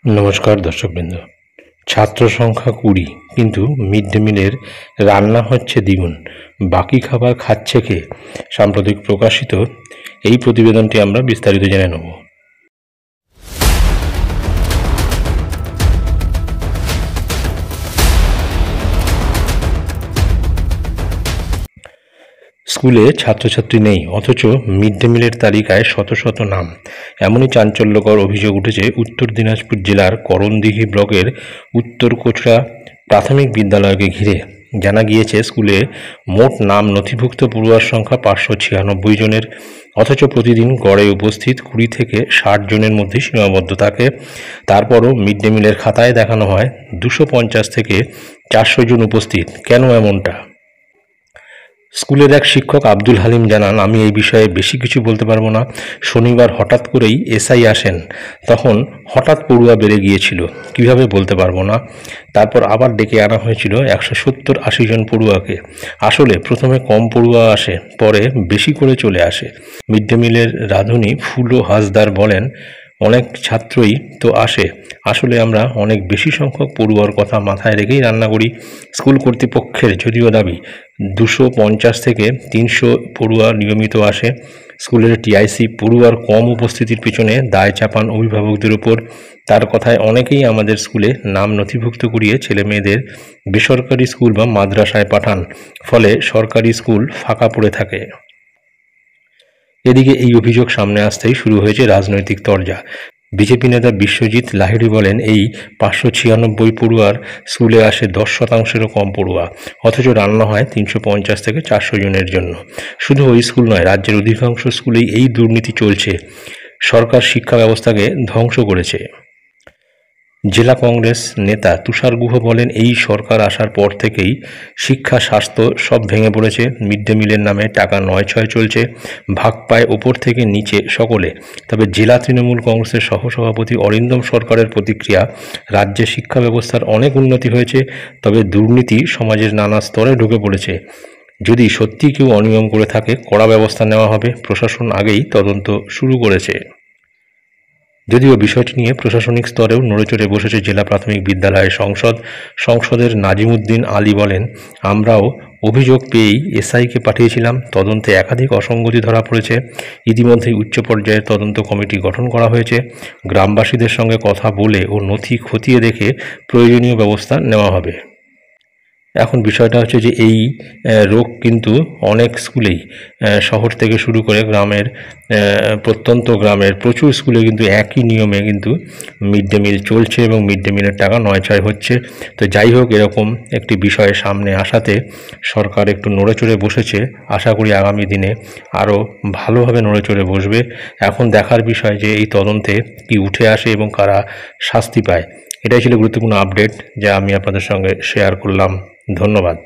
নমস্কার দর্শকবৃন্দ। ছাত্র সংখ্যা 20, কিন্তু মিড ডে মিলের রান্না হচ্ছে দ্বিগুণ, বাকি খাবার খাচ্ছে কে? সাম্প্রতিক প্রকাশিত এই প্রতিবেদনটি আমরা বিস্তারিত জেনে নেব। স্কুলে ছাত্রছাত্রী নেই, অথচ মিড ডে মিলের তালিকায় শত শত নাম। এমনই চাঞ্চল্যকর অভিযোগ উঠেছে উত্তর দিনাজপুর জেলার করণদিঘি ব্লকের উত্তর কোচরা প্রাথমিক বিদ্যালয়কে ঘিরে। জানা গিয়েছে, স্কুলে মোট নাম নথিভুক্ত পড়ুয়ার সংখ্যা 596 জনের, অথচ প্রতিদিন গড়ে উপস্থিত 20 থেকে 60 জনের মধ্যে সীমাবদ্ধ থাকে। তারপরও মিড ডে মিলের খাতায় দেখানো হয় 250 থেকে 400 জন উপস্থিত। কেন এমনটা? স্কুলের এক শিক্ষক আব্দুল হালিম জানান, আমি এই বিষয়ে বেশি কিছু বলতে পারবো না। শনিবার হঠাৎ করেই এসআই আসেন, তখন হঠাৎ পড়ুয়া বেড়ে গিয়েছিল, কিভাবে বলতে পারবো না। তারপর আবার ডেকে আনা হয়েছিল 170-80 জন পড়ুয়াকে। আসলে প্রথমে কম পড়ুয়া আসে, পরে বেশি করে চলে আসে। মিড ডে মিলের রাঁধুনি ফুলো হাসদার বলেন, অনেক ছাত্রই তো আসে, আসলে আমরা অনেক বেশি সংখ্যক পড়ুয়ার কথা মাথায় রেখেই রান্না করি। স্কুল কর্তৃপক্ষের যদিও দাবি 250 থেকে 300 পড়ুয়া নিয়মিত আসে। স্কুলের টিআইসি পড়ুয়ার কম উপস্থিতির পিছনে দায় চাপান অভিভাবকদের উপর। তার কথায়, অনেকেই আমাদের স্কুলে নাম নথিভুক্ত করিয়ে ছেলে মেয়েদের বেসরকারি স্কুল বা মাদ্রাসায় পাঠান, ফলে সরকারি স্কুল ফাঁকা পড়ে থাকে। এদিকে এই অভিযোগ সামনে আসতেই শুরু হয়েছে রাজনৈতিক তরজা। বিজেপি নেতা বিশ্বজিৎ লাহিড়ী বলেন, এই 596 পড়ুয়ার স্কুলে আসে 10%-ও কম পড়ুয়া, অথচ রান্না হয় 350 থেকে 400 জনের জন্য। শুধু ওই স্কুল নয়, রাজ্যের অধিকাংশ স্কুলেই এই দুর্নীতি চলছে। সরকার শিক্ষা ব্যবস্থাকে ধ্বংস করেছে। জেলা কংগ্রেস নেতা তুষার গুহ বলেন, এই সরকার আসার পর থেকেই শিক্ষা, স্বাস্থ্য সব ভেঙে পড়েছে। মিড ডে মিলের নামে টাকা নয়-ছয় চলছে, ভাগ পায় ওপর থেকে নিচে সকলে। তবে জেলা তৃণমূল কংগ্রেসের সহসভাপতি অরিন্দম সরকারের প্রতিক্রিয়া, রাজ্যে শিক্ষা ব্যবস্থার অনেক উন্নতি হয়েছে, তবে দুর্নীতি সমাজের নানা স্তরে ঢুকে পড়েছে। যদি সত্যি কেউ অনিয়ম করে থাকে, কড়া ব্যবস্থা নেওয়া হবে। প্রশাসন আগেই তদন্ত শুরু করেছে। যদিও বিষয়টি নিয়ে প্রশাসনিক স্তরেও নড়েচড়ে বসেছে জেলা প্রাথমিক বিদ্যালয়ের সংসদের নাজিমুদ্দিন আলী বলেন, আমরাও অভিযোগ পেয়েই এসআইকে পাঠিয়েছিলাম। তদন্তে একাধিক অসঙ্গতি ধরা পড়েছে। ইতিমধ্যেই উচ্চ পর্যায়ের তদন্ত কমিটি গঠন করা হয়েছে। গ্রামবাসীদের সঙ্গে কথা বলে ও নথি খতিয়ে দেখে প্রয়োজনীয় ব্যবস্থা নেওয়া হবে। এখন বিষয়টা হচ্ছে যে এই রোগ কিন্তু অনেক স্কুলেই, শহর থেকে শুরু করে গ্রামের, প্রত্যন্ত গ্রামের প্রচুর স্কুলে কিন্তু একই নিয়মে কিন্তু মিড ডে মিল চলছে এবং মিড ডে মিলের টাকা নয়-ছয় হচ্ছে। তো যাই হোক, এরকম একটি বিষয় সামনে আসাতে সরকার একটু নড়েচড়ে বসেছে। আশা করি আগামী দিনে আরও ভালোভাবে নড়েচড়ে বসবে। এখন দেখার বিষয় যে এই তদন্তে কি উঠে আসে এবং কারা শাস্তি পায়। এটাই ছিল গুরুত্বপূর্ণ আপডেট, যা আমি আপনাদের সঙ্গে শেয়ার করলাম। ধন্যবাদ।